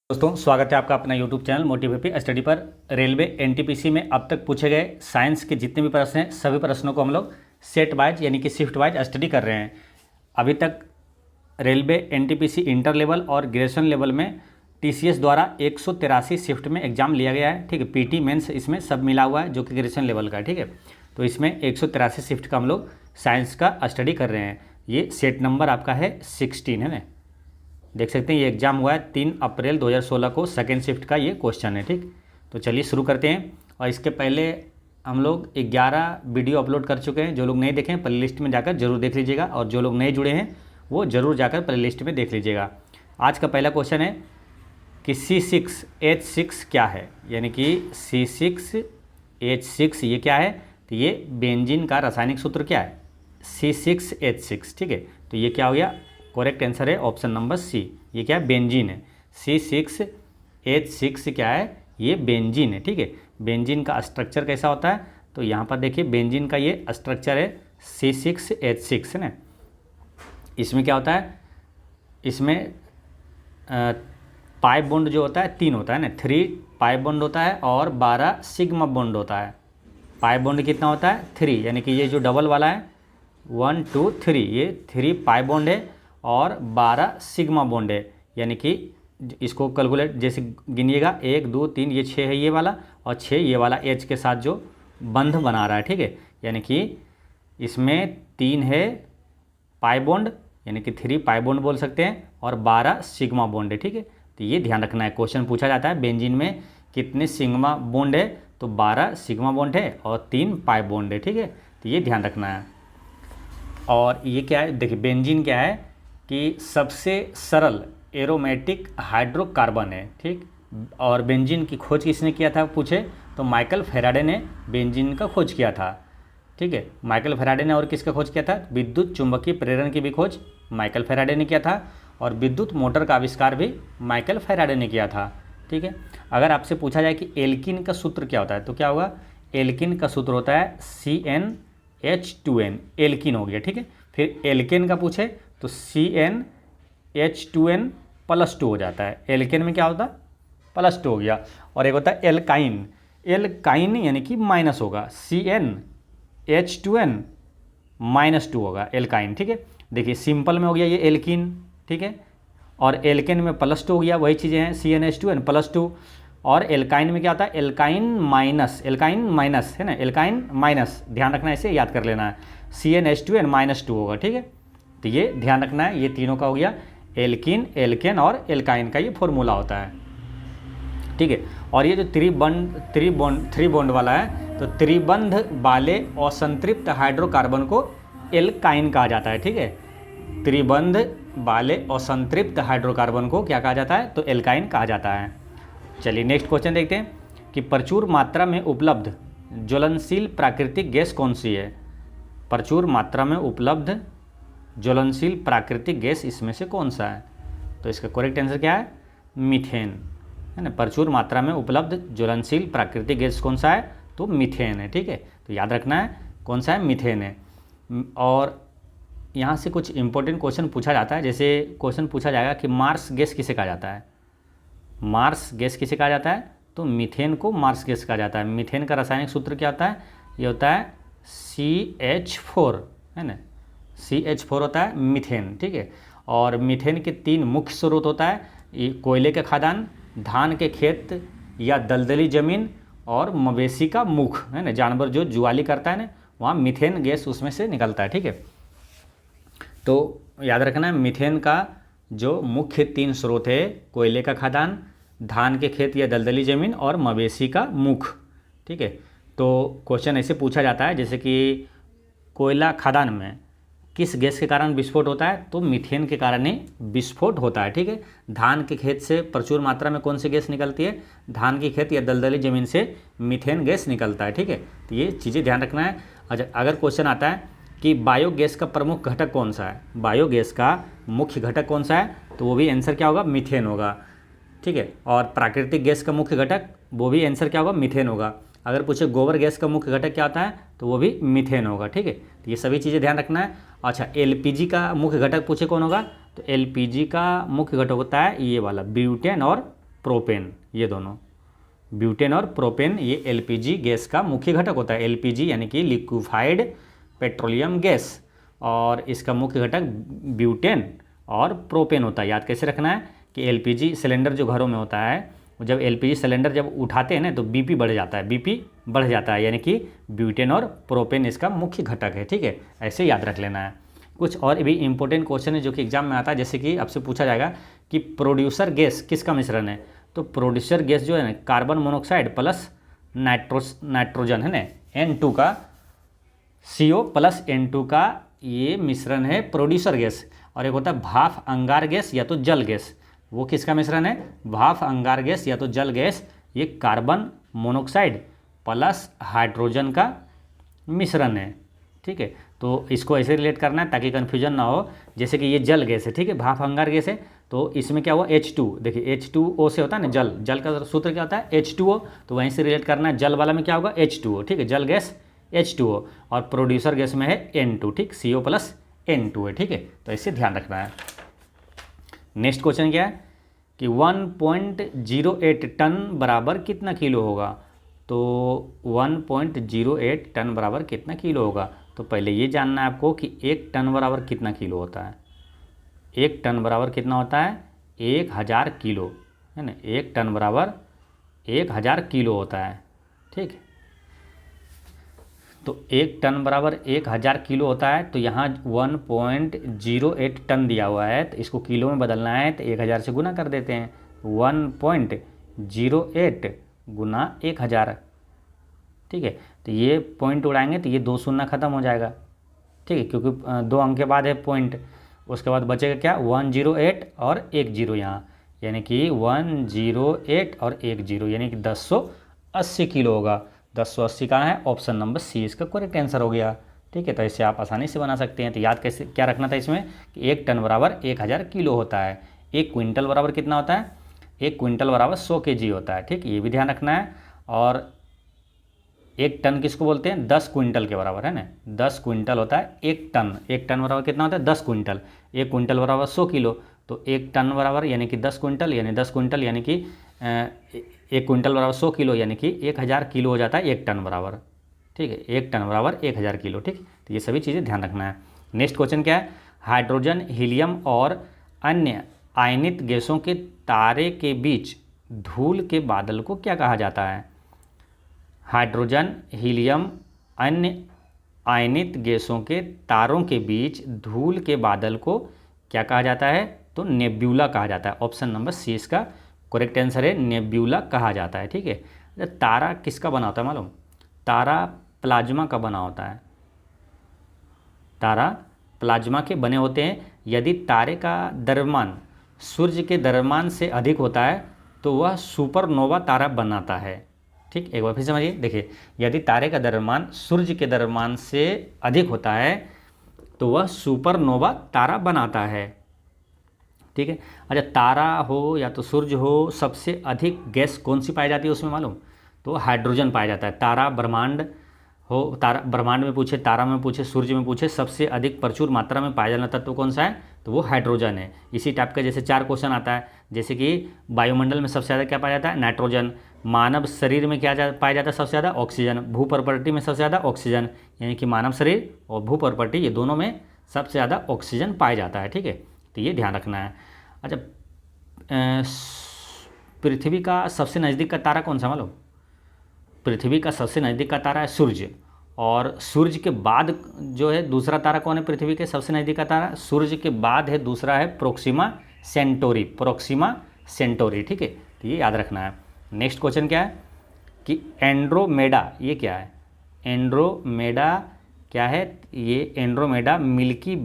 दोस्तों स्वागत है आपका अपना यूट्यूब चैनल मोटिवेपी स्टडी पर। रेलवे एनटीपीसी में अब तक पूछे गए साइंस के जितने भी प्रश्न हैं सभी प्रश्नों को हम लोग सेट वाइज यानी कि शिफ्ट वाइज स्टडी कर रहे हैं। अभी तक रेलवे एनटीपीसी इंटर लेवल और ग्रेजुएशन लेवल में टीसीएस द्वारा 183 शिफ्ट में एग्जाम लिया गया है। ठीक है, पीटी मेंस इसमें सब मिला हुआ है जो कि ग्रेजुएशन लेवल का है। ठीक है, तो इसमें 183 शिफ्ट का हम लोग साइंस का स्टडी कर रहे हैं। ये सेट नंबर आपका है 16 है ना, देख सकते हैं। ये एग्जाम हुआ है 3 अप्रैल 2016 को, सेकेंड शिफ्ट का ये क्वेश्चन है। ठीक, तो चलिए शुरू करते हैं। और इसके पहले हम लोग 11 वीडियो अपलोड कर चुके हैं। जो लोग नहीं देखें प्ले लिस्ट में जाकर जरूर देख लीजिएगा, और जो लोग नए जुड़े हैं वो ज़रूर जाकर प्ले लिस्ट में देख लीजिएगा। आज का पहला क्वेश्चन है कि C6H6 क्या है, यानी कि C6H6 ये क्या है। तो ये बेंजीन का रासायनिक सूत्र क्या है, C6H6। ठीक है, तो ये क्या हो गया, करेक्ट आंसर है ऑप्शन नंबर सी। ये क्या है, बेंजीन है। C6H6 क्या है, ये बेंजीन है। ठीक है, बेंजीन का स्ट्रक्चर कैसा होता है, तो यहाँ पर देखिए बेंजीन का ये स्ट्रक्चर है C6H6 है ना। इसमें क्या होता है, इसमें पाई बॉन्ड जो होता है 3 होता है ना, 3 पाई बॉन्ड होता है और 12 सिग्मा बॉन्ड होता है। पाई बॉन्ड कितना होता है 3, यानी कि ये जो डबल वाला है 1 2 3, ये 3 पाई बॉन्ड है और 12 सिग्मा बॉन्ड है। यानी कि इसको कैलकुलेट जैसे गिनिएगा 1 2 3, ये 6 है ये वाला, और 6 ये वाला एच के साथ जो बंध बना रहा है। ठीक है, यानी कि इसमें 3 है पाई बॉन्ड, यानी कि 3 पाई बॉन्ड बोल सकते हैं, और 12 सिग्मा बॉन्ड है। ठीक है, तो ये ध्यान रखना है। क्वेश्चन पूछा जाता है बेंजीन में कितने सिग्मा बॉन्ड है, तो 12 सिग्मा बॉन्ड है और 3 पाई बॉन्ड है। ठीक है, तो ये ध्यान रखना है। और ये क्या है, देखिए बेंजीन क्या है कि सबसे सरल एरोमेटिक हाइड्रोकार्बन है। ठीक, और बेंजीन की खोज किसने किया था पूछे, तो माइकल फेराडे ने बेंजीन का खोज किया था। ठीक है, माइकल फेराडे ने और किसका खोज किया था, विद्युत चुंबकीय प्रेरण की भी खोज माइकल फेराडे ने किया था, और विद्युत मोटर का आविष्कार भी माइकल फेराडे ने किया था। ठीक है, अगर आपसे पूछा जाए कि एल्किन का सूत्र क्या होता है, तो क्या होगा, एल्किन का सूत्र होता है CnH2n, एल्किन हो गया। ठीक है, फिर एल्केन का पूछे तो CnH2n +2 हो जाता है। एल्केन में क्या होता है, +2 हो गया। और एक होता है एल्काइन, एल्काइन यानी कि माइनस होगा, CnH2n -2 होगा एल्काइन। ठीक है, देखिए सिंपल में हो गया ये एल्किन। ठीक है, और एल्केन में +2 हो गया, वही चीज़ें हैं CnH2n +2। और एल्काइन में क्या होता है, एल्काइन माइनस है ना, एल्काइन माइनस, ध्यान रखना है, इसे याद कर लेना है, CnH2n -2 होगा। ठीक है, तो ये ध्यान रखना है। ये तीनों का हो गया एल्किन, एल्केन और एल्काइन का ये फॉर्मूला होता है। ठीक है, और ये जो थ्री बॉन्ड वाला है, तो त्रिबंध वाले असंतृप्त हाइड्रोकार्बन को एल्काइन कहा जाता है। ठीक है, त्रिबंध वाले असंतृप्त हाइड्रोकार्बन को क्या कहा जाता है, तो एल्काइन कहा जाता है। चलिए नेक्स्ट क्वेश्चन देखते हैं कि प्रचुर मात्रा में उपलब्ध ज्वलनशील प्राकृतिक गैस कौन सी है। प्रचुर मात्रा में उपलब्ध ज्वलनशील प्राकृतिक गैस इसमें से कौन सा है, तो इसका करेक्ट आंसर क्या है, मीथेन है ना। प्रचुर मात्रा में उपलब्ध ज्वलनशील प्राकृतिक गैस कौन सा है, तो मीथेन है। ठीक है, तो याद रखना है कौन सा है, मीथेन है। और यहाँ से कुछ इंपॉर्टेंट क्वेश्चन पूछा जाता है, जैसे क्वेश्चन पूछा जाएगा कि मार्स गैस किसे कहा जाता है। मार्स गैस किसे कहा जाता है, तो मीथेन को मार्स गैस कहा जाता है। मीथेन का रासायनिक सूत्र क्या होता है, ये होता है CH4 है ना, CH4 होता है मीथेन। ठीक है, और मीथेन के 3 मुख्य स्रोत होता है, ये कोयले का खदान, धान के खेत या दलदली जमीन, और मवेशी का मुख है ना, जानवर जो जुआली करता है ना, वहाँ मीथेन गैस उसमें से निकलता है। ठीक है, तो याद रखना है मीथेन का जो मुख्य 3 स्रोत है, कोयले का खदान, धान के खेत या दलदली जमीन, और मवेशी का मुख। ठीक है, तो क्वेश्चन ऐसे पूछा जाता है जैसे कि कोयला खदान में किस गैस के कारण विस्फोट होता है, तो मीथेन के कारण ही विस्फोट होता है। ठीक है, धान के खेत से प्रचुर मात्रा में कौन सी गैस निकलती है, धान की खेत या दलदली जमीन से मीथेन गैस निकलता है। ठीक है, तो ये चीज़ें ध्यान रखना है। अच्छा, अगर क्वेश्चन आता है कि बायोगैस का प्रमुख घटक कौन सा है, बायोगैस का मुख्य घटक कौन सा है, तो वो भी आंसर क्या होगा, मीथेन होगा। ठीक है, और प्राकृतिक गैस का मुख्य घटक, वो भी आंसर क्या होगा, मीथेन होगा। अगर पूछे गोबर गैस का मुख्य घटक क्या होता है, तो वो भी मीथेन होगा। ठीक है, तो ये सभी चीज़ें ध्यान रखना है। अच्छा, एलपीजी का मुख्य घटक पूछे कौन होगा, तो एलपीजी का मुख्य घटक होता है ये वाला ब्यूटेन और प्रोपेन, ये दोनों ब्यूटेन और प्रोपेन ये एलपीजी गैस का मुख्य घटक होता है। एलपीजी यानी कि लिक्विफाइड पेट्रोलियम गैस, और इसका मुख्य घटक ब्यूटेन और प्रोपेन होता है। याद कैसे रखना है कि एलपीजी सिलेंडर जो घरों में होता है, जब एलपीजी सिलेंडर जब उठाते हैं ना तो बीपी बढ़ जाता है, बीपी बढ़ जाता है, यानी कि ब्यूटेन और प्रोपेन इसका मुख्य घटक है। ठीक है, ऐसे याद रख लेना है। कुछ और भी इंपॉर्टेंट क्वेश्चन है जो कि एग्जाम में आता है, जैसे कि आपसे पूछा जाएगा कि प्रोड्यूसर गैस किसका मिश्रण है। तो प्रोड्यूसर गैस जो है ना कार्बन मोनोऑक्साइड प्लस नाइट्रोजन है ना, N2 का CO प्लस N2 का ये मिश्रण है प्रोड्यूसर गैस। और एक होता है भाप अंगार गैस या तो जल गैस, वो किसका मिश्रण है, भाप अंगार गैस या तो जल गैस, ये कार्बन मोनोऑक्साइड प्लस हाइड्रोजन का मिश्रण है। ठीक है, तो इसको ऐसे रिलेट करना है ताकि कन्फ्यूजन ना हो। जैसे कि ये जल गैस है, ठीक है, भाप अंगार गैस है, तो इसमें क्या हुआ H2, देखिए H2O से होता है ना जल, जल का सूत्र क्या होता है H2O, तो वहीं से रिलेट करना है। जल वाला में क्या होगा H2O, ठीक है, जल गैस H2O, और प्रोड्यूसर गैस में है N2, ठीक, CO प्लस N2 है। ठीक है, तो इसे ध्यान रखना है। नेक्स्ट क्वेश्चन क्या है कि 1.08 टन बराबर कितना किलो होगा। तो 1.08 टन बराबर कितना किलो होगा, तो पहले ये जानना है आपको कि 1 टन बराबर कितना किलो होता है। 1 टन बराबर कितना होता है, 1000 किलो, है ना, 1 टन बराबर 1000 किलो होता है। ठीक है, तो 1 टन बराबर 1000 किलो होता है, तो यहाँ 1.08 टन दिया हुआ है, तो इसको किलो में बदलना है तो 1000 से गुना कर देते हैं। 1.08 गुना 1000, ठीक है, तो ये पॉइंट उड़ाएंगे तो ये 2 शून्य खत्म हो जाएगा। ठीक है, क्योंकि 2 अंक के बाद है पॉइंट, उसके बाद बचेगा क्या 108 और 10 यहाँ, यानी कि 108 और 10 यानी कि 1080 किलो होगा। 1080 कहाँ है, ऑप्शन नंबर सी इसका करेक्ट आंसर हो गया। ठीक है, तो इसे आप आसानी से बना सकते हैं। तो याद कैसे क्या रखना था इसमें कि 1 टन बराबर 1000 किलो होता है। 1 क्विंटल बराबर कितना होता है, 1 क्विंटल बराबर 100 kg होता है। ठीक, ये भी ध्यान रखना है। और 1 टन किसको बोलते हैं, 10 क्विंटल के बराबर, है ना, 10 क्विंटल होता है 1 टन। 1 टन बराबर कितना होता है 10 क्विंटल। 1 क्विंटल बराबर 100 किलो, तो 1 टन बराबर यानी कि 10 क्विंटल, यानी 10 क्विंटल यानी कि 1 क्विंटल बराबर 100 किलो, यानी कि 1000 किलो हो जाता है 1 टन बराबर। ठीक है, 1 टन बराबर 1000 किलो। ठीक, तो ये सभी चीज़ें ध्यान रखना है। नेक्स्ट क्वेश्चन क्या है, हाइड्रोजन, हीलियम और अन्य आयनित गैसों के तारे के बीच धूल के बादल को क्या कहा जाता है। हाइड्रोजन, हीलियम, अन्य आयनित गैसों के तारों के बीच धूल के बादल को क्या कहा जाता है, तो नेब्यूला कहा जाता है। ऑप्शन नंबर सी इसका करेक्ट आंसर है, नेब्यूला कहा जाता है। ठीक है, तारा किसका बना होता है मालूम, तारा प्लाज्मा का बना होता है। तारा प्लाज्मा के बने होते हैं। यदि तारे का द्रव्यमान सूर्य के द्रव्यमान से अधिक होता है तो वह सुपरनोवा तारा बनाता है। ठीक, एक बार फिर समझिए, देखिए, यदि तारे का द्रव्यमान सूर्य के द्रव्यमान से अधिक होता है तो वह सुपरनोवा तारा बनाता है। ठीक है, अच्छा, तारा हो या तो सूर्य हो, सबसे अधिक गैस कौन सी पाई जाती है उसमें मालूम, तो हाइड्रोजन पाया जाता है। तारा ब्रह्मांड हो, तारा ब्रह्मांड में पूछे, तारा में पूछे, सूर्य में पूछे, सबसे अधिक प्रचुर मात्रा में पाया जाना तत्व कौन सा है, तो वो हाइड्रोजन है। इसी टाइप का जैसे 4 क्वेश्चन आता है, जैसे कि वायुमंडल में सबसे ज़्यादा क्या पाया जाता है, नाइट्रोजन। मानव शरीर में क्या पाया जाता है सबसे ज़्यादा, ऑक्सीजन। भू प्रॉपर्टी में सबसे ज़्यादा ऑक्सीजन, यानी कि मानव शरीर और भू प्रॉपर्टी ये दोनों में सबसे ज़्यादा ऑक्सीजन पाया जाता है। ठीक है, तो ये ध्यान रखना है। अच्छा, पृथ्वी का सबसे नज़दीक का तारा कौन सा मालूम, पृथ्वी का सबसे नज़दीक का तारा है सूर्य, और सूर्य के बाद जो है दूसरा तारा कौन है पृथ्वी के सबसे नज़दीक का तारा, सूर्य के बाद है दूसरा है प्रोक्सिमा सेंटोरी, प्रोक्सिमा सेंटोरी। ठीक है, तो ये याद रखना है। नेक्स्ट क्वेश्चन क्या है कि एंड्रोमेडा ये क्या है, एंड्रोमेडा क्या है, ये एंड्रोमेडा मिल्की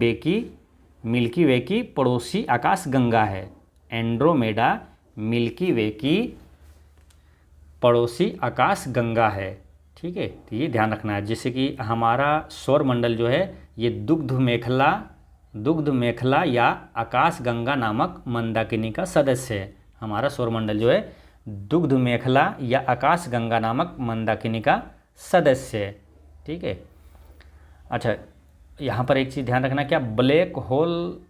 वे की पड़ोसी आकाश गंगा है। एंड्रोमेडा मिल्की वे की पड़ोसी आकाश गंगा है। ठीक है, तो ये ध्यान रखना है। जैसे कि हमारा सौर मंडल जो है ये दुग्ध मेखला या आकाश गंगा नामक मंदाकिनी का सदस्य है। हमारा सौर मंडल जो है दुग्ध मेखला या आकाश गंगा नामक मंदाकिनी का सदस्य है। ठीक है, अच्छा, यहाँ पर एक चीज़ ध्यान रखना, क्या ब्लैक होल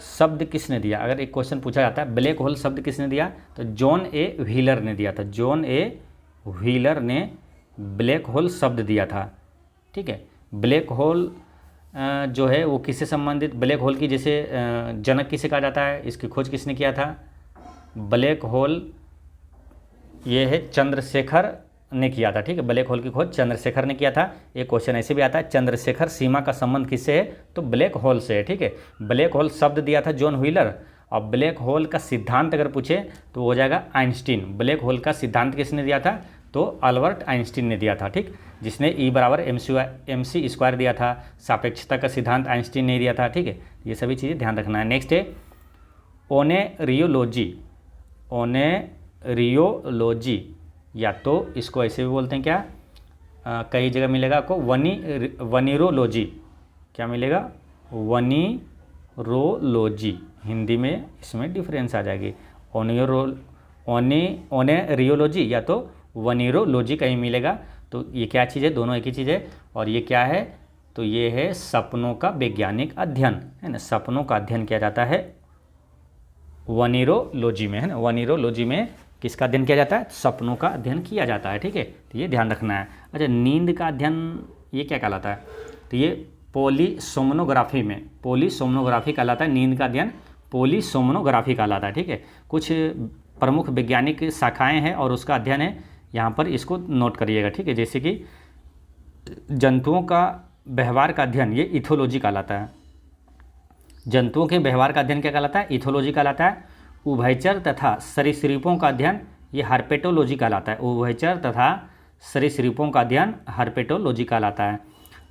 शब्द किसने दिया? अगर एक क्वेश्चन पूछा जाता है ब्लैक होल शब्द किसने दिया, तो जॉन ए व्हीलर ने दिया था। जॉन ए व्हीलर ने ब्लैक होल शब्द दिया था। ठीक है, ब्लैक होल जो है वो किससे संबंधित, ब्लैक होल की जैसे जनक किसे कहा जाता है, इसकी खोज किसने किया था? ब्लैक होल ये है चंद्रशेखर ने किया था। ठीक है, ब्लैक होल की खोज चंद्रशेखर ने किया था। एक क्वेश्चन ऐसे भी आता है, चंद्रशेखर सीमा का संबंध किससे है, तो ब्लैक होल से है। ठीक है, ब्लैक होल शब्द दिया था जॉन व्हीलर, और ब्लैक होल का सिद्धांत अगर पूछे तो हो जाएगा आइंस्टीन। ब्लैक होल का सिद्धांत किसने दिया था, तो अल्बर्ट आइंस्टीन ने दिया था। ठीक, जिसने E बराबर MC स्क्वायर दिया था। सापेक्षता का सिद्धांत आइंस्टीन ने दिया था। ठीक है, ये सभी चीज़ें ध्यान रखना है। नेक्स्ट है ओनेरियोलॉजी। ओनेरियोलॉजी, या तो इसको ऐसे भी बोलते हैं क्या, कई जगह मिलेगा आपको वनीरोलॉजी। क्या मिलेगा? वनीरोलॉजी। हिंदी में इसमें डिफरेंस आ जाएगी। ओनेरियोलॉजी या तो वनीरोलॉजी कहीं मिलेगा। तो ये क्या चीज़ है, दोनों एक ही चीज़ है। और ये क्या है, तो ये है सपनों का वैज्ञानिक अध्ययन, है ना। सपनों का अध्ययन किया जाता है वनीरोलॉजी में, है ना। वनीरोलॉजी में किसका अध्ययन किया जाता है, सपनों का अध्ययन किया जाता है। ठीक है, तो ये ध्यान रखना है। अच्छा, नींद का अध्ययन ये क्या कहलाता है, तो ये पॉलीसोमनोग्राफी में, पॉलीसोमनोग्राफी कहलाता है। नींद का अध्ययन पॉलीसोमनोग्राफी कहलाता है। ठीक है, कुछ प्रमुख वैज्ञानिक शाखाएं हैं और उसका अध्ययन है, यहाँ पर इसको नोट करिएगा। ठीक है, जैसे कि जंतुओं का व्यवहार का अध्ययन, ये इथोलॉजी कहलाता है। जंतुओं के व्यवहार का अध्ययन क्या कहलाता है, इथोलॉजी कहलाता है। उभयचर तथा सरीसृपों का अध्ययन, ये हर्पेटोलॉजी कहलाता है। उभयचर तथा सरीसृपों का अध्ययन हर्पेटोलॉजी कहलाता है।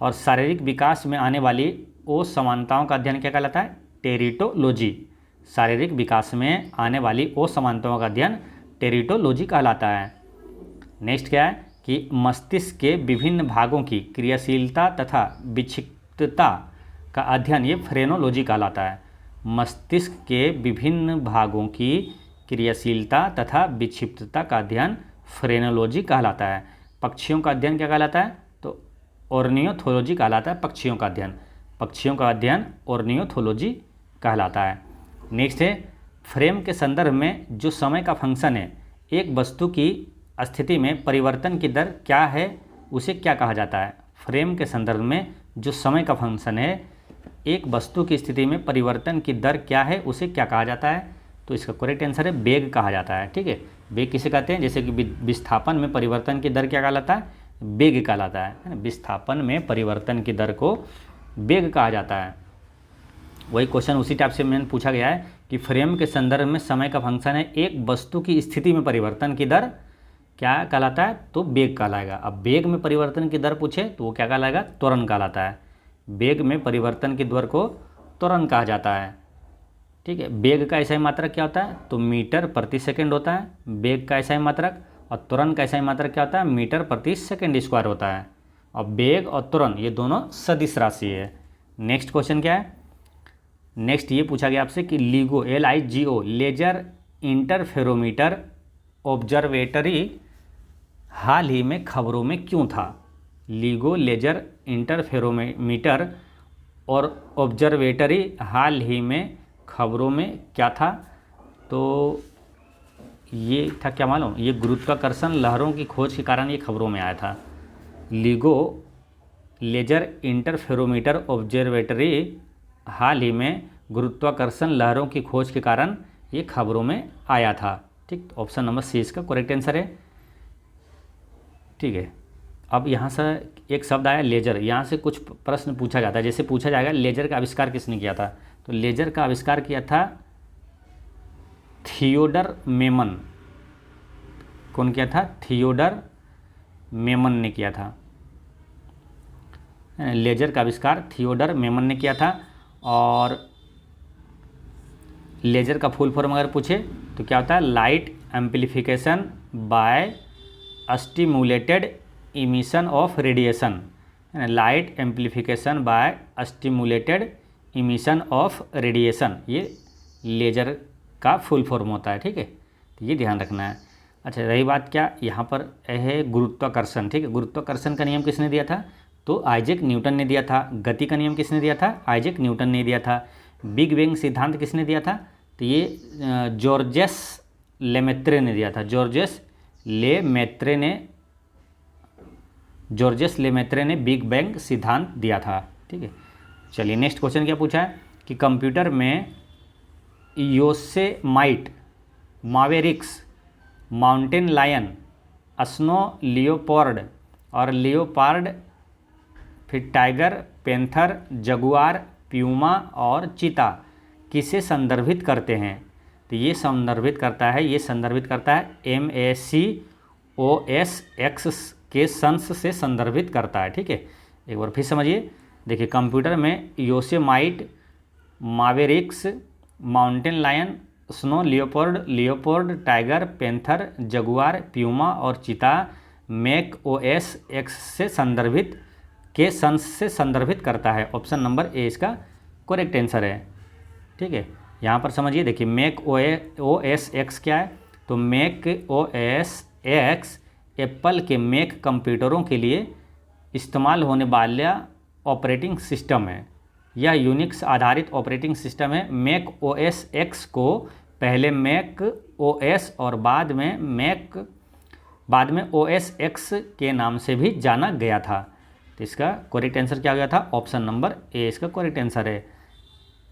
और शारीरिक विकास में आने वाली असमानताओं का अध्ययन क्या कहलाता है, टेरिटोलॉजी। शारीरिक विकास में आने वाली असमानताओं का अध्ययन टेरिटोलॉजी कहलाता है। नेक्स्ट क्या है कि मस्तिष्क के विभिन्न भागों की क्रियाशीलता तथा विक्षिप्तता का अध्ययन, ये फ्रेनोलॉजी कहलाता है। मस्तिष्क के विभिन्न भागों की क्रियाशीलता तथा विक्षिप्तता का अध्ययन फ्रेनोलॉजी कहलाता है। पक्षियों का अध्ययन क्या कहलाता है, तो ऑर्नियोथोलॉजी कहलाता है। पक्षियों का अध्ययन, पक्षियों का अध्ययन ऑर्नियोथोलॉजी कहलाता है। नेक्स्ट है फ्रेम के संदर्भ में जो समय का फंक्शन है, एक वस्तु की स्थिति में परिवर्तन की दर क्या है, उसे क्या कहा जाता है। फ्रेम के संदर्भ में जो समय का फंक्शन है, एक वस्तु की स्थिति में परिवर्तन की दर क्या है, उसे क्या कहा जाता है, तो इसका करेक्ट आंसर है वेग कहा जाता है। ठीक है, वेग किसे कहते हैं, जैसे कि विस्थापन में परिवर्तन की दर क्या कहलाता है, वेग कहलाता है ना। विस्थापन में परिवर्तन की दर को वेग कहा जाता है। वही क्वेश्चन उसी टाइप से मैंने पूछा गया है कि फ्रेम के संदर्भ में समय का फंक्शन है, एक वस्तु की स्थिति में परिवर्तन की दर क्या कहलाता है, तो वेग कहलाएगा। अब वेग में परिवर्तन की दर पूछे तो वो क्या कहलाएगा, त्वरण कहलाता है। वेग में परिवर्तन की दर को त्वरण कहा जाता है। ठीक है, वेग का ऐसा मात्रक क्या होता है, तो मीटर प्रति सेकंड होता है वेग का ऐसा मात्रक, और त्वरण का ऐसा मात्रक क्या होता है, मीटर प्रति सेकंड स्क्वायर होता है। और वेग और त्वरण ये दोनों सदिश राशि है। नेक्स्ट क्वेश्चन क्या है, नेक्स्ट ये पूछा गया आपसे कि LIGO LIGO laser interferometer observatory हाल ही में खबरों में क्यों था। LIGO लेजर इंटरफेरोमीटर और ऑब्जर्वेटरी हाल ही में खबरों में क्या था, तो ये था क्या मालूम, ये गुरुत्वाकर्षण लहरों की खोज के कारण ये खबरों में आया था। LIGO लेजर इंटरफेरोमीटर ऑब्जर्वेटरी हाल ही में गुरुत्वाकर्षण लहरों की खोज के कारण ये खबरों में आया था। ठीक, ऑप्शन नंबर सी इसका करेक्ट आंसर है। ठीक है, अब यहाँ से एक शब्द आया लेजर, यहाँ से कुछ प्रश्न पूछा जाता है। जैसे पूछा जाएगा लेजर का आविष्कार किसने किया था, तो लेजर का आविष्कार किया था थियोडर मेमन। कौन किया था, थियोडर मेमन ने किया था। लेजर का आविष्कार थियोडर मेमन ने किया था। और लेजर का फुल फॉर्म अगर पूछे तो क्या होता है, light amplification by stimulated emission of radiation. Light amplification by stimulated emission of radiation, ये लेजर का फुल फॉर्म होता है। ठीक है, तो ये ध्यान रखना है। अच्छा, रही बात क्या यहाँ पर है गुरुत्वाकर्षण। ठीक है, गुरुत्वाकर्षण का नियम किसने दिया था, तो आइजैक न्यूटन ने दिया था। गति का नियम किसने दिया था, आइजैक न्यूटन ने दिया था। बिग बैंग सिद्धांत किसने दिया था? तो ये जॉर्जेस लेमेत्रे ने दिया था। जॉर्जेस लेमेत्रे ने बिग बैंग सिद्धांत दिया था। ठीक है, चलिए नेक्स्ट क्वेश्चन क्या पूछा है कि कंप्यूटर में Yosemite, Mavericks, Mountain Lion, Snow Leopard और लियोपार्ड, फिर टाइगर, पैंथर, जगुआर, प्यूमा और चीता किसे संदर्भित करते हैं? तो ये संदर्भित करता है MACOSX के संस से संदर्भित करता है। ठीक है, एक बार फिर समझिए। देखिए कंप्यूटर में Yosemite, Mavericks, Mountain Lion, Snow Leopard, Tiger, Panther, Jaguar, Puma और चीता MACOSX से संदर्भित के संस से संदर्भित करता है। ऑप्शन नंबर ए इसका करेक्ट आंसर है। ठीक है, यहाँ पर समझिए। देखिए MACOSX क्या है? तो MACOSX एप्पल के मैक कंप्यूटरों के लिए इस्तेमाल होने वाला ऑपरेटिंग सिस्टम है। यह यूनिक्स आधारित ऑपरेटिंग सिस्टम है। MACOSX को पहले मैक OS और बाद में OS X के नाम से भी जाना गया था। तो इसका करेक्ट आंसर क्या हो गया था? ऑप्शन नंबर ए इसका करेक्ट आंसर है।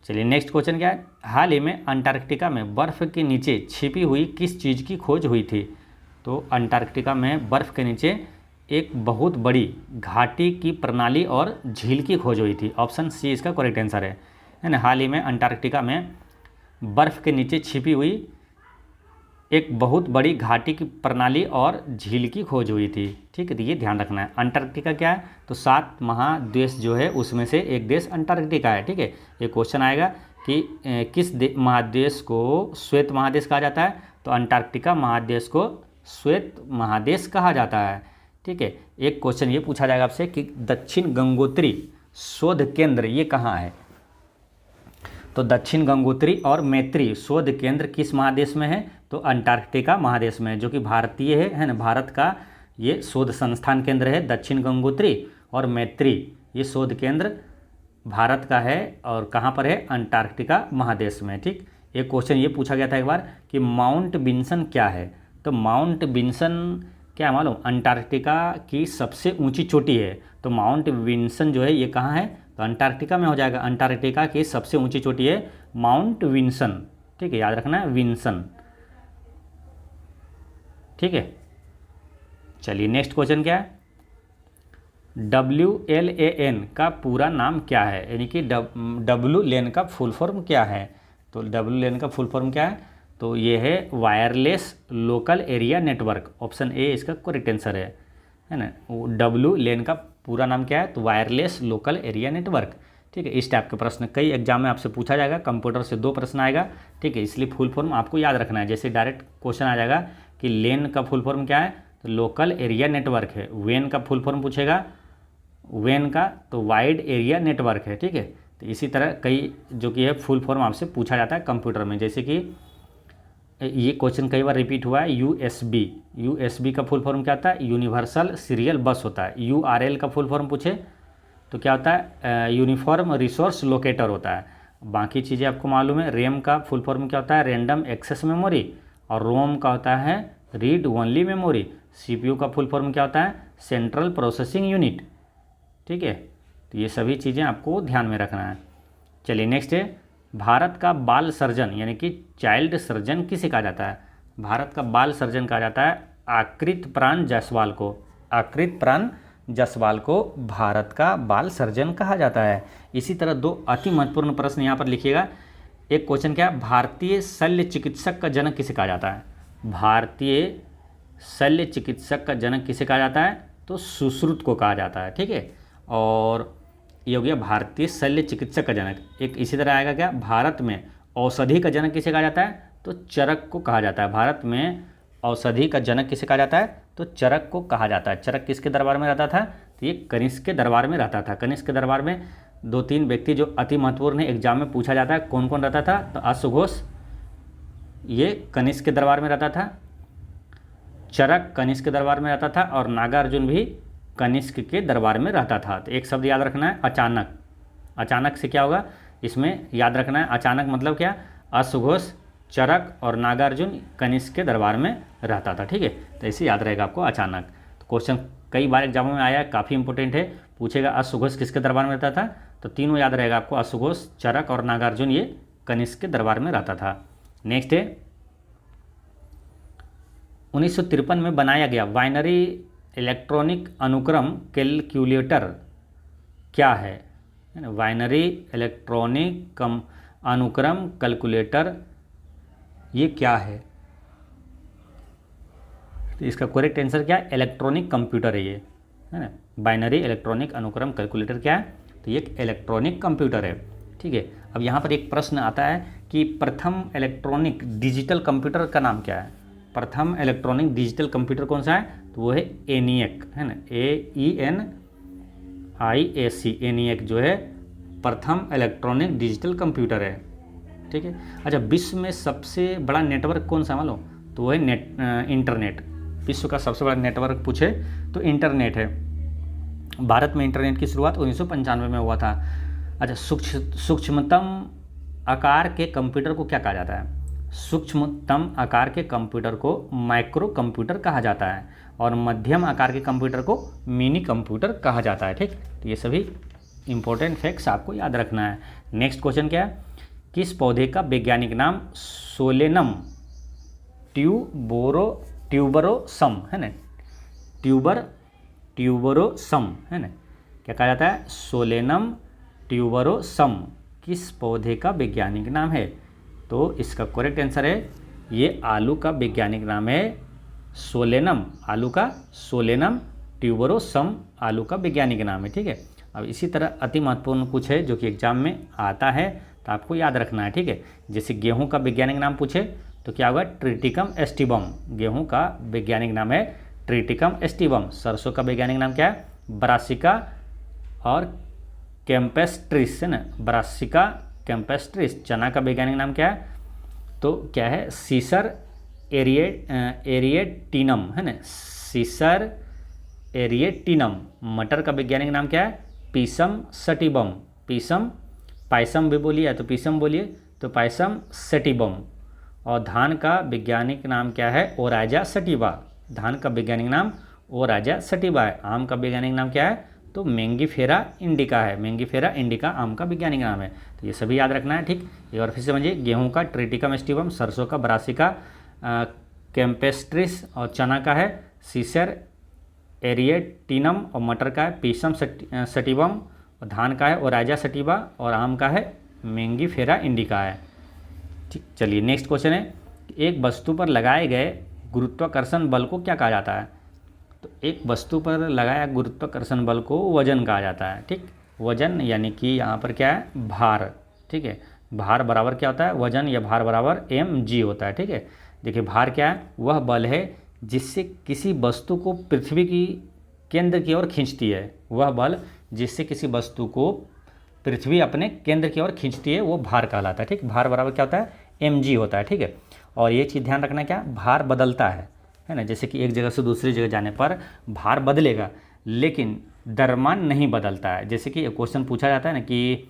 चलिए नेक्स्ट क्वेश्चन क्या है? हाल ही में अंटार्कटिका में बर्फ़ के नीचे छिपी हुई किस चीज़ की खोज हुई थी? तो अंटार्कटिका में बर्फ़ के नीचे एक बहुत बड़ी घाटी की प्रणाली और झील की खोज हुई थी। ऑप्शन सी इसका करेक्ट आंसर है ना। हाल ही में अंटार्कटिका में बर्फ़ के नीचे छिपी हुई एक बहुत बड़ी घाटी की प्रणाली और झील की खोज हुई थी। ठीक है, तो ये ध्यान रखना है। अंटार्कटिका क्या है? तो 7 महादेश जो है उसमें से एक देश अंटार्कटिका है। ठीक है, ये क्वेश्चन आएगा कि किस महादेश को श्वेत महादेश कहा जाता है? तो अंटार्कटिका महादेश को श्वेत महादेश कहा जाता है। ठीक है, एक क्वेश्चन ये पूछा जाएगा आपसे कि दक्षिण गंगोत्री शोध केंद्र ये कहाँ है? तो दक्षिण गंगोत्री और मैत्री शोध केंद्र किस महादेश में है? तो अंटार्कटिका महादेश में, जो कि भारतीय है ना। भारत का ये शोध संस्थान केंद्र है। दक्षिण गंगोत्री और मैत्री ये शोध केंद्र भारत का है और कहाँ पर है? अंटार्कटिका महादेश में। ठीक, एक क्वेश्चन ये पूछा गया था एक बार कि माउंट विन्सन क्या है? तो माउंट विन्सन क्या मालूम? अंटार्कटिका की सबसे ऊंची चोटी है। तो माउंट विन्सन जो है ये कहाँ है? तो अंटार्कटिका में हो जाएगा। अंटार्कटिका की सबसे ऊंची चोटी है माउंट विन्सन। ठीक है, याद रखना है विन्सन। ठीक है, चलिए नेक्स्ट क्वेश्चन क्या है? WLAN का पूरा नाम क्या है? यानी कि WLAN का फुल फॉर्म क्या है? तो WLAN का फुल फॉर्म क्या है? तो ये है wireless local area network. Option A इसका करेक्ट आंसर है ना। WLAN का पूरा नाम क्या है? तो वायरलेस लोकल एरिया नेटवर्क। ठीक है, इस टाइप के प्रश्न कई एग्जाम में आपसे पूछा जाएगा। कंप्यूटर से 2 प्रश्न आएगा। ठीक है, इसलिए फुल फॉर्म आपको याद रखना है। जैसे डायरेक्ट क्वेश्चन आ जाएगा कि लेन का फुल फॉर्म क्या है? तो लोकल एरिया नेटवर्क है। वेन का फुल फॉर्म पूछेगा, वेन का तो वाइड एरिया नेटवर्क है। ठीक है, तो इसी तरह कई जो कि है फुल फॉर्म आपसे पूछा जाता है कंप्यूटर में। जैसे कि ये क्वेश्चन कई बार रिपीट हुआ है, USB का फुल फॉर्म क्या होता है? यूनिवर्सल सीरियल बस होता है। URL का फुल फॉर्म पूछे तो क्या होता है? यूनिफॉर्म रिसोर्स लोकेटर होता है। बाकी चीज़ें आपको मालूम है। रैम का फुल फॉर्म क्या होता है? Random access memory. और रोम का होता है रीड ओनली मेमोरी। CPU का फुल फॉर्म क्या होता है? Central processing unit. ठीक है, तो ये सभी चीज़ें आपको ध्यान में रखना है। चलिए नेक्स्ट है, भारत का बाल सर्जन यानी कि चाइल्ड सर्जन किसे कहा जाता है? भारत का बाल सर्जन कहा जाता है आकृत प्राण जायसवाल को। आकृत प्राण जायसवाल को भारत का बाल सर्जन कहा जाता है। इसी तरह 2 अति महत्वपूर्ण प्रश्न यहाँ पर लिखिएगा। एक क्वेश्चन क्या है? भारतीय शल्य चिकित्सक का जनक किसे कहा जाता है? भारतीय शल्य चिकित्सक का जनक किसे कहा जाता है? तो सुश्रुत को कहा जाता है। ठीक है, और ये हो गया भारतीय शल्य चिकित्सक का जनक। एक इसी तरह आएगा क्या? भारत में औषधि का जनक किसे कहा जाता है? तो चरक को कहा जाता है। भारत में औषधि का जनक किसे कहा जाता है? तो चरक को कहा जाता है। चरक किसके दरबार में रहता था? तो ये कनिष्क के दरबार में रहता था। कनिष्क के दरबार में 2-3 व्यक्ति जो अति महत्वपूर्ण है, एग्जाम में पूछा जाता है कौन कौन रहता था? तो अश्वघोष ये कनिष्क के दरबार में रहता था, चरक कनिष्क के दरबार में रहता था और नागार्जुन भी कनिष्क के दरबार में रहता था। तो एक शब्द याद रखना है, अचानक। अचानक से क्या होगा? इसमें याद रखना है अचानक मतलब क्या, अश्वघोष, चरक और नागार्जुन कनिष्क के दरबार में रहता था। ठीक है, तो ऐसे याद रहेगा आपको अचानक। तो क्वेश्चन कई बार एग्जामों में आया है, काफ़ी इंपॉर्टेंट है। पूछेगा अश्वघोष किसके दरबार में रहता था, तो तीनों याद रहेगा आपको, अश्वघोष, चरक और नागार्जुन ये कनिष्क के दरबार में रहता था। नेक्स्ट है 1953 में बनाया गया बाइनरी इलेक्ट्रॉनिक अनुक्रम कैलकुलेटर क्या है ना, बाइनरी इलेक्ट्रॉनिक अनुक्रम कैलकुलेटर ये क्या है। तो इसका करेक्ट आंसर क्या है, इलेक्ट्रॉनिक कंप्यूटर है ये, है ना। बाइनरी इलेक्ट्रॉनिक अनुक्रम कैलकुलेटर क्या है, तो ये एक इलेक्ट्रॉनिक कंप्यूटर है। ठीक है, अब यहाँ पर एक प्रश्न आता है कि प्रथम इलेक्ट्रॉनिक डिजिटल कंप्यूटर का नाम क्या है। प्रथम इलेक्ट्रॉनिक डिजिटल कंप्यूटर कौन सा है, तो वो है ENIAC, है ना, AENIAC, ENIAC जो है प्रथम इलेक्ट्रॉनिक डिजिटल कंप्यूटर है। ठीक है, अच्छा विश्व में सबसे बड़ा नेटवर्क कौन सा मालूम, तो वो है इंटरनेट। विश्व का सबसे बड़ा नेटवर्क पूछे तो इंटरनेट है। भारत में इंटरनेट की शुरुआत 1995 में हुआ था। अच्छा सूक्ष्मतम आकार के कंप्यूटर को क्या कहा जाता है, सूक्ष्मतम आकार के कंप्यूटर को माइक्रो कंप्यूटर कहा जाता है और मध्यम आकार के कंप्यूटर को मिनी कंप्यूटर कहा जाता है। ठीक, तो ये सभी इंपॉर्टेंट फैक्ट्स आपको याद रखना है। नेक्स्ट क्वेश्चन क्या है, किस पौधे का वैज्ञानिक नाम सोलेनम ट्यूबरोसम है ना, ट्यूबरोसम है ना, क्या कहा जाता है, सोलेनम ट्यूबरोसम किस पौधे का वैज्ञानिक नाम है। तो इसका करेक्ट आंसर है ये आलू का वैज्ञानिक नाम है सोलेनम, आलू का सोलेनम ट्यूबरोसम आलू का वैज्ञानिक नाम है। ठीक है, अब इसी तरह अति महत्वपूर्ण कुछ है जो कि एग्जाम में आता है तो आपको याद रखना है। ठीक है, जैसे गेहूं का वैज्ञानिक नाम पूछे तो क्या होगा, ट्रिटिकम एस्टिबम, गेहूं का वैज्ञानिक नाम है ट्रिटिकम एस्टिबम। सरसों का वैज्ञानिक नाम क्या है, ब्रासिका और कैम्पेस्ट्रिस, है ना, ब्रासिका कैम्पेस्ट्रिस। चना का वैज्ञानिक नाम क्या है, तो क्या है, सीसर एरिएटिनम, है ना, सीसर एरिएटिनम। मटर का वैज्ञानिक नाम क्या है, पीसम सटिबम, पीसम, पायसम भी बोलिए तो पीसम बोलिए, तो पायसम सटिबम। और धान का वैज्ञानिक नाम क्या है, ओराजा सटिवा, धान का वैज्ञानिक नाम ओराजा सटिवा है। आम का वैज्ञानिक नाम क्या है, तो मैंगीफेरा इंडिका है, मैंगीफेरा इंडिका आम का वैज्ञानिक नाम है। तो ये सभी याद रखना है। ठीक, एक बार फिर से समझिए, गेहूं का ट्रिटिकम एस्टिवम, सरसों का ब्रासिका कैम्पेस्ट्रिस और चना का है सीसर एरिएटिनम और मटर का है पीसम सटिवम और धान का है ओराजा सटिवा और आम का है मैंगीफेरा इंडिका है। ठीक, चलिए नेक्स्ट क्वेश्चन है, एक वस्तु पर लगाए गए गुरुत्वाकर्षण बल को क्या कहा जाता है। तो एक वस्तु पर लगाया गुरुत्वाकर्षण बल को वजन कहा जाता है। ठीक, वजन यानी कि यहाँ पर क्या है, भार। ठीक है, भार बराबर क्या होता है, वजन या भार बराबर mg होता है। ठीक है, देखिए भार क्या है, वह बल है जिससे किसी वस्तु को पृथ्वी की केंद्र की ओर खींचती है, वह बल जिससे किसी वस्तु को पृथ्वी अपने केंद्र की ओर खींचती है वो भार कहलाता है। ठीक, भार बराबर क्या होता है, mg होता है। ठीक है, और ये चीज़ ध्यान रखना क्या, भार बदलता है ना, जैसे कि एक जगह से दूसरी जगह जाने पर भार बदलेगा लेकिन द्रव्यमान नहीं बदलता है। जैसे कि क्वेश्चन पूछा जाता है ना कि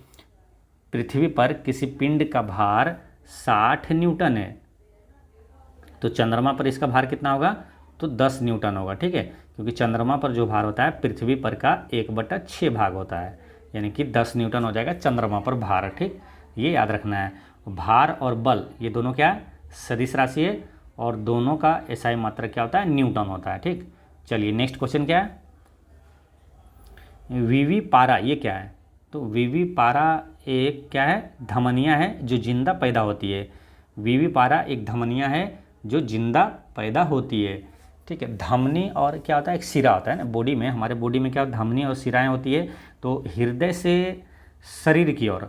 पृथ्वी पर किसी पिंड का भार 60 न्यूटन है, तो चंद्रमा पर इसका भार कितना होगा, तो 10 न्यूटन होगा। ठीक है, क्योंकि चंद्रमा पर जो भार होता है पृथ्वी पर का 1/6 भाग होता है, यानी कि 10 न्यूटन हो जाएगा चंद्रमा पर भार। ठीक, ये याद रखना है। भार और बल ये दोनों क्या है, सदिश राशि है और दोनों का एसआई मात्रक क्या होता है, न्यूटन होता है। ठीक, चलिए नेक्स्ट क्वेश्चन क्या है, वीवी पारा ये क्या है। तो वीवी पारा एक क्या है, धमनिया है जो जिंदा पैदा होती है। वीवी पारा एक धमनिया है जो जिंदा पैदा होती है। ठीक है, धमनी और क्या होता है, एक सिरा होता है ना बॉडी में, हमारे बॉडी में क्या धमनी और सिराएं होती है। तो हृदय से शरीर की ओर,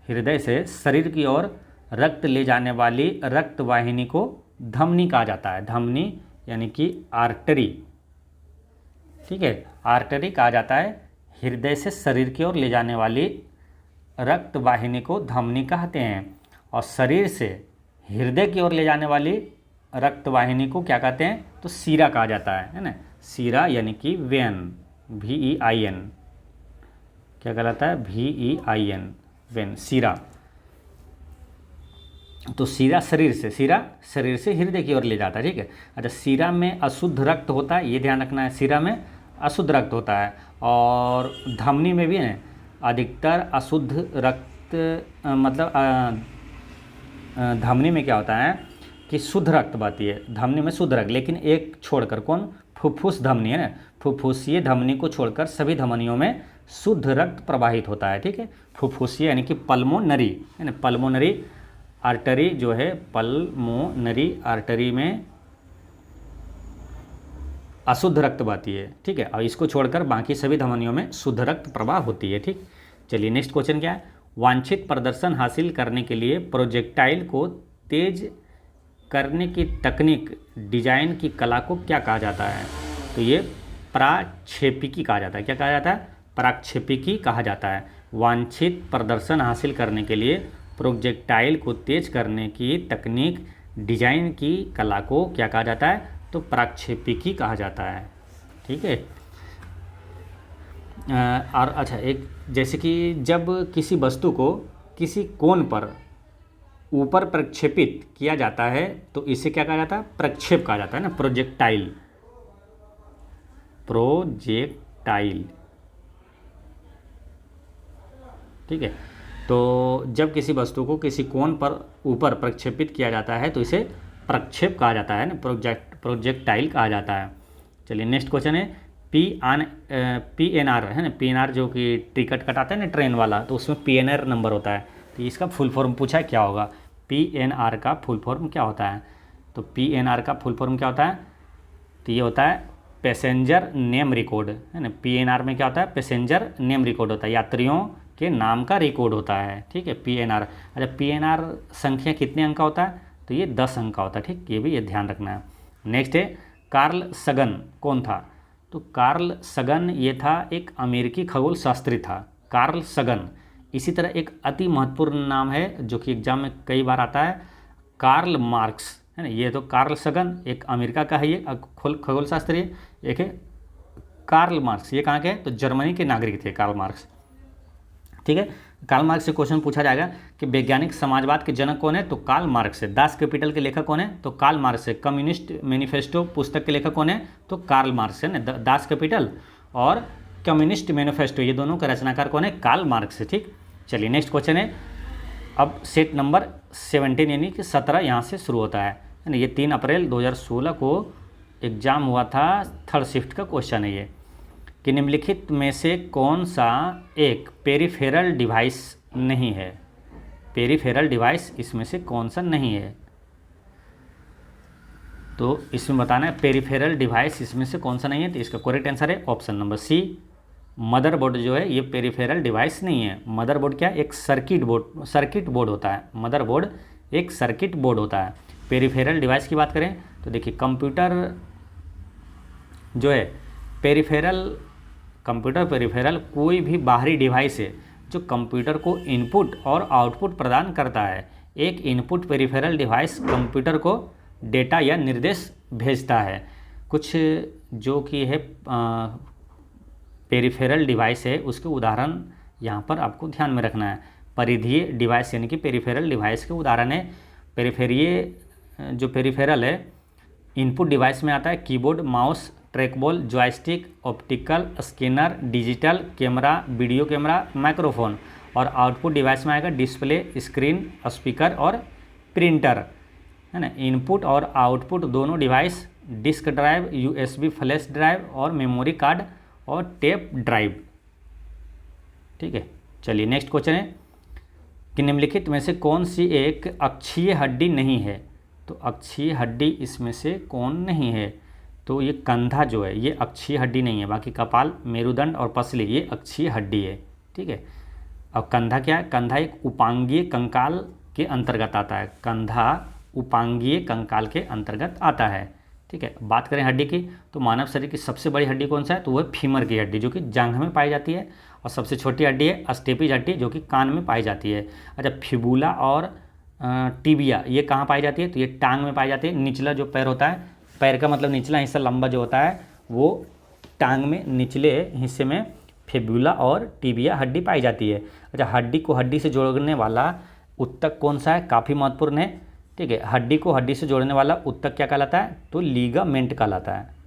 हृदय से शरीर की ओर रक्त ले जाने वाली रक्त वाहिनी को धमनी कहा जाता है। धमनी यानी कि आर्टरी। ठीक है, आर्टरी कहा जाता है। हृदय से शरीर की ओर ले जाने वाली रक्त वाहिनी को धमनी कहते हैं और शरीर से हृदय की ओर ले जाने वाली रक्त वाहिनी को क्या कहते हैं, तो सीरा कहा जाता है ना। सीरा यानी कि वेन, VEIN क्या कहलाता है, VEIN, वेन, सीरा। तो सीरा शरीर से हृदय की ओर ले जाता है, ठीक है। अच्छा, सीरा में अशुद्ध रक्त होता है, ये ध्यान रखना है, सीरा में अशुद्ध रक्त होता है। और धमनी में भी है अधिकतर अशुद्ध रक्त धमनी में क्या होता है कि शुद्ध रक्त बहती है, धमनी में शुद्ध रक्त, लेकिन एक छोड़कर, कौन, फुफ्फुस धमनी है ना, फुफ्फुसीय धमनी को छोड़कर सभी धमनियों में शुद्ध रक्त प्रवाहित होता है, ठीक है। फुफ्फुसीय यानी कि पल्मोनरी है ना, पल्मोनरी आर्टरी जो है, पल्मोनरी आर्टरी में अशुद्ध रक्त बहती है, ठीक है। और इसको छोड़कर बाकी सभी धमनियों में शुद्ध रक्त प्रवाह होती है, ठीक। चलिए नेक्स्ट क्वेश्चन क्या है, वांछित प्रदर्शन हासिल करने के लिए प्रोजेक्टाइल को तेज करने की तकनीक, डिजाइन की कला को क्या कहा जाता है? तो ये प्रक्षेपिकी कहा जाता है। क्या कहा जाता है? प्रक्षेपिकी कहा जाता है। वांछित प्रदर्शन हासिल करने के लिए प्रोजेक्टाइल को तेज करने की तकनीक, डिजाइन की कला को क्या कहा जाता है? तो प्रक्षेपिकी कहा जाता है, ठीक है। और अच्छा, एक जैसे कि जब किसी वस्तु को किसी कोण पर ऊपर प्रक्षेपित किया जाता है तो इसे क्या कहा जाता है? प्रक्षेप कहा जाता है ना, प्रोजेक्टाइल, प्रोजेक्टाइल, ठीक है। तो जब किसी वस्तु को किसी कोण पर ऊपर प्रक्षेपित किया जाता है तो इसे प्रक्षेप कहा जाता है ना, प्रोजेक्टाइल कहा जाता है। चलिए नेक्स्ट क्वेश्चन है, PNR है ना, PNR जो कि टिकट कटाते हैं ना ट्रेन वाला, तो उसमें PNR नंबर होता है, तो इसका फुल फॉर्म पूछा है क्या होगा? PNR का फुल फॉर्म क्या होता है? तो PNR का फुल फॉर्म क्या होता है? तो ये होता है पैसेंजर नेम रिकॉर्ड, है ना। PNR में क्या होता है? पैसेंजर नेम रिकॉर्ड होता है, यात्रियों के नाम का रिकॉर्ड होता है, ठीक है, PNR। अच्छा, PNR संख्या कितने अंक का होता है? तो ये 10 अंक का होता है, ठीक, ये भी ये ध्यान रखना है। नेक्स्ट है, कार्ल सगन कौन था? तो कार्ल सगन ये था एक अमेरिकी खगोल शास्त्री था, कार्ल सगन। इसी तरह एक अति महत्वपूर्ण नाम है जो कि एग्जाम में कई बार आता है, कार्ल मार्क्स, है ना। ये तो कार्ल सगन एक अमेरिका का है, ये खगोल शास्त्री है। एक है कार्ल मार्क्स, ये कहाँ के हैं? तो जर्मनी के नागरिक थे कार्ल मार्क्स, ठीक है। कार्ल मार्क्स से क्वेश्चन पूछा जाएगा कि वैज्ञानिक समाजवाद के जनक कौन है? तो कार्ल मार्क्स है। दास कैपिटल के लेखक कौन है? तो कार्ल मार्क्स है। कम्युनिस्ट मैनिफेस्टो पुस्तक के लेखक कौन है? तो कार्ल मार्क्स है ना। दास कैपिटल और कम्युनिस्ट मैनिफेस्टो, ये दोनों का रचनाकार कौन है? कार्ल मार्क्स है, ठीक। चलिए नेक्स्ट क्वेश्चन है, अब सेट नंबर 17 यानी कि 17 यहाँ से शुरू होता है ना। ये 3 अप्रैल 2016 को एग्जाम हुआ था, थर्ड शिफ्ट का क्वेश्चन है ये, कि निम्नलिखित में से कौन सा एक पेरिफेरल डिवाइस नहीं है? पेरिफेरल डिवाइस इसमें से कौन सा नहीं है? तो इसमें बताना है पेरिफेरल डिवाइस इसमें से कौन सा नहीं है। तो इसका करेक्ट आंसर है ऑप्शन नंबर सी, मदरबोर्ड जो है ये पेरिफेरल डिवाइस नहीं है। मदरबोर्ड क्या है? एक सर्किट बोर्ड होता है। मदरबोर्ड एक सर्किट बोर्ड होता है। पेरिफेरल डिवाइस की बात करें तो देखिए, कंप्यूटर जो है कंप्यूटर पेरिफेरल कोई भी बाहरी डिवाइस है जो कंप्यूटर को इनपुट और आउटपुट प्रदान करता है। एक इनपुट पेरिफेरल डिवाइस कंप्यूटर को डेटा या निर्देश भेजता है। कुछ जो कि है पेरिफेरल डिवाइस है, उसके उदाहरण यहाँ पर आपको ध्यान में रखना है। परिधीय डिवाइस यानी कि पेरिफेरल डिवाइस के उदाहरण है। जो पेरिफेरल है इनपुट डिवाइस में आता है keyboard, mouse, trackball, joystick, optical scanner, digital camera, video camera, microphone. और आउटपुट डिवाइस में आएगा डिस्प्ले, स्क्रीन, स्पीकर और प्रिंटर, है ना। इनपुट और आउटपुट दोनों device disk drive, USB flash drive और मेमोरी कार्ड और टेप ड्राइव, ठीक है। चलिए नेक्स्ट क्वेश्चन है कि निम्नलिखित में से कौन सी एक अक्षीय हड्डी नहीं है? तो अक्षीय हड्डी इसमें से कौन नहीं है? तो ये कंधा जो है ये अक्षीय हड्डी नहीं है। बाकी कपाल, मेरुदंड और पसली ये अक्षीय हड्डी है, ठीक है। अब कंधा क्या है? कंधा एक उपांगीय कंकाल के अंतर्गत आता है। कंधा उपांगीय कंकाल के अंतर्गत आता है, ठीक है। बात करें हड्डी की तो मानव शरीर की सबसे बड़ी हड्डी कौन सा है? तो वह फीमर की हड्डी जो कि जांघ में पाई जाती है। और सबसे छोटी हड्डी है अस्टेपिज हड्डी जो कि कान में पाई जाती है। अच्छा, फिबुला और टिबिया ये कहाँ पाई जाती है? तो ये टांग में पाई जाती है। निचला जो पैर होता है, पैर का मतलब निचला हिस्सा लंबा जो होता है वो टांग में निचले हिस्से में फिबुला और टिबिया हड्डी पाई जाती है। अच्छा, हड्डी को हड्डी से जोड़ने वाला उत्तक कौन सा है, काफ़ी महत्वपूर्ण है, ठीक है। हड्डी को हड्डी से जोड़ने वाला उत्तक क्या कहलाता है, तो लीगामेंट कहलाता है।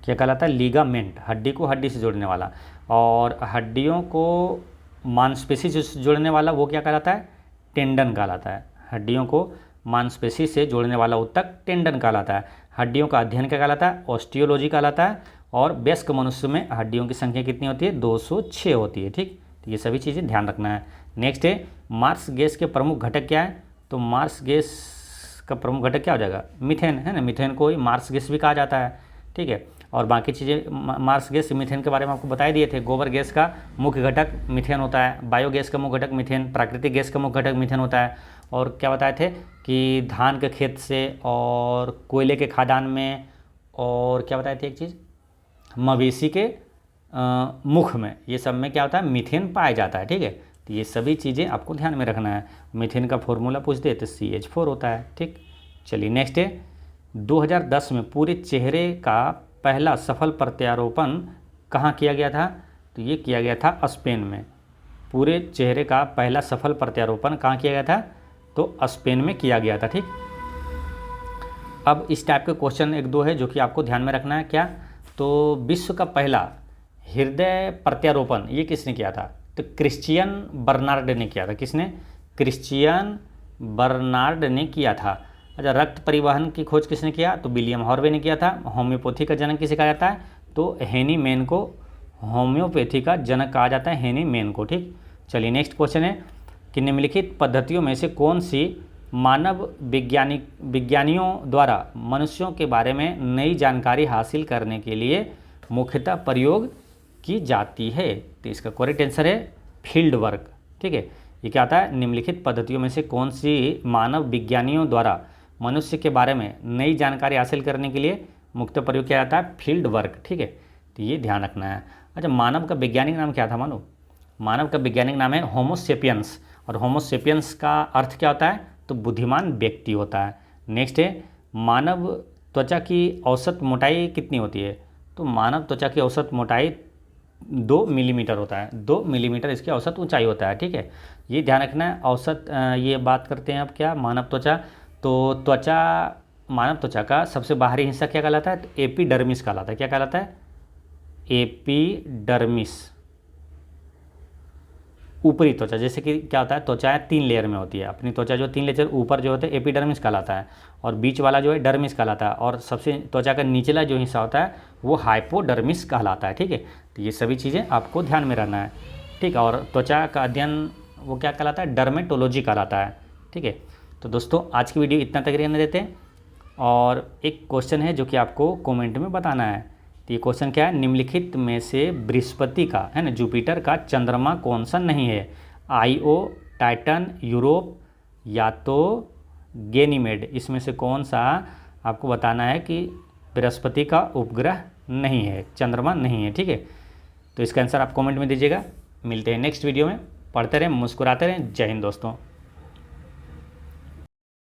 क्या कहलाता है, लीगामेंट, हड्डी को हड्डी से जोड़ने वाला। और हड्डियों को मांसपेशी से जोड़ने वाला वो क्या कहलाता है, टेंडन कहलाता है। हड्डियों को मांसपेशी से जोड़ने वाला उत्तक टेंडन कहलाता है। हड्डियों का अध्ययन क्या कहलाता है, ऑस्टियोलॉजी कहलाता है। और वयस्क मनुष्य में हड्डियों की संख्या कितनी होती है, 206 होती है, ठीक। तो ये सभी चीज़ें ध्यान रखना है। नेक्स्ट है, मार्स गैस के प्रमुख घटक क्या है, तो मार्स गैस का प्रमुख घटक क्या हो जाएगा, मीथेन, है ना। मीथेन को ही मार्स गैस भी कहा जाता है, ठीक है। और बाकी चीज़ें मार्स गैस, मीथेन के बारे में आपको बता दिए थे। गोबर गैस का मुख्य घटक मीथेन होता है, बायोगैस का मुख्य घटक मीथेन, प्राकृतिक गैस का मुख्य घटक मीथेन होता है। और क्या बताए थे कि धान के खेत से और कोयले के खदान में, और क्या बताए थे एक चीज़, मवेशी के मुख में, ये सब में क्या होता है, मीथेन पाया जाता है, ठीक है। तो ये सभी चीज़ें आपको ध्यान में रखना है। मीथेन का फॉर्मूला पूछ दे तो CH4 होता है, ठीक। चलिए नेक्स्ट है, 2010 में पूरे चेहरे का पहला सफल प्रत्यारोपण कहाँ किया गया था, तो ये किया गया था स्पेन में। पूरे चेहरे का पहला सफल प्रत्यारोपण कहाँ किया गया था, तो स्पेन में किया गया था, ठीक। अब इस टाइप के क्वेश्चन एक दो है जो कि आपको ध्यान में रखना है। क्या, तो विश्व का पहला हृदय प्रत्यारोपण ये किसने किया था, तो क्रिश्चियन बर्नार्ड ने किया था। किसने, क्रिश्चियन बर्नार्ड ने किया था। अच्छा, रक्त परिवहन की खोज किसने किया, तो विलियम हार्वे ने किया था। होम्योपैथी का जनक किसे कहा जाता है, तो हेनी मैन को होम्योपैथी का जनक कहा जाता है, हेनी मैन को, ठीक। चलिए नेक्स्ट क्वेश्चन है कि निम्नलिखित पद्धतियों में से कौन सी मानव विज्ञानियों द्वारा मनुष्यों के बारे में नई जानकारी हासिल करने के लिए मुख्यतः प्रयोग की जाती है, तो इसका करेक्ट आंसर है फील्ड वर्क, ठीक है। ये क्या आता है, निम्नलिखित पद्धतियों में से कौन सी मानव विज्ञानियों द्वारा मनुष्य के बारे में नई जानकारी हासिल करने के लिए मुख्यतः प्रयोग किया जाता है, फील्ड वर्क, ठीक है। तो ये ध्यान रखना है। अच्छा, मानव का वैज्ञानिक नाम क्या था मानो, मानव का वैज्ञानिक नाम है होमोसेपियंस। और होमोसेपियंस का अर्थ क्या होता है, तो बुद्धिमान व्यक्ति होता है। नेक्स्ट है, मानव त्वचा की औसत मोटाई कितनी होती है, तो मानव त्वचा की औसत मोटाई 2 मिलीमीटर होता है। 2 मिलीमीटर इसकी औसत ऊंचाई होता है, ठीक है। ये ध्यान रखना है। औसत ये बात करते हैं अब क्या, मानव त्वचा, तो त्वचा, मानव त्वचा का सबसे बाहरी हिस्सा क्या कहलाता है, तो एपिडर्मिस कहलाता है। क्या कहलाता है, एपिडर्मिस, ऊपरी त्वचा। जैसे कि क्या होता है, त्वचा 3 लेयर में होती है। अपनी त्वचा जो 3 लेयर ऊपर जो होता है एपिडर्मिस कहलाता है, और बीच वाला जो है डर्मिस कहलाता है, और सबसे त्वचा का निचला जो हिस्सा होता है वो हाइपोडर्मिस कहलाता है, ठीक है। तो ये सभी चीज़ें आपको ध्यान में रहना है, ठीक है। और त्वचा का अध्ययन वो क्या कहलाता है, डर्मेटोलॉजी कहलाता है, ठीक है। तो दोस्तों आज की वीडियो इतना तक रहने देते हैं। और एक क्वेश्चन है जो कि आपको कमेंट में बताना है। तो ये क्वेश्चन क्या है, निम्नलिखित में से बृहस्पति का, है ना, जुपिटर का चंद्रमा कौन सा नहीं है, आईओ, टाइटन, यूरोप या तो गैनीमेड, इसमें से कौन सा आपको बताना है कि बृहस्पति का उपग्रह नहीं है, चंद्रमा नहीं है, ठीक है। तो इसका आंसर आप कमेंट में दीजिएगा। मिलते हैं नेक्स्ट वीडियो में। पढ़ते रहें, मुस्कुराते रहें। जय हिंद दोस्तों।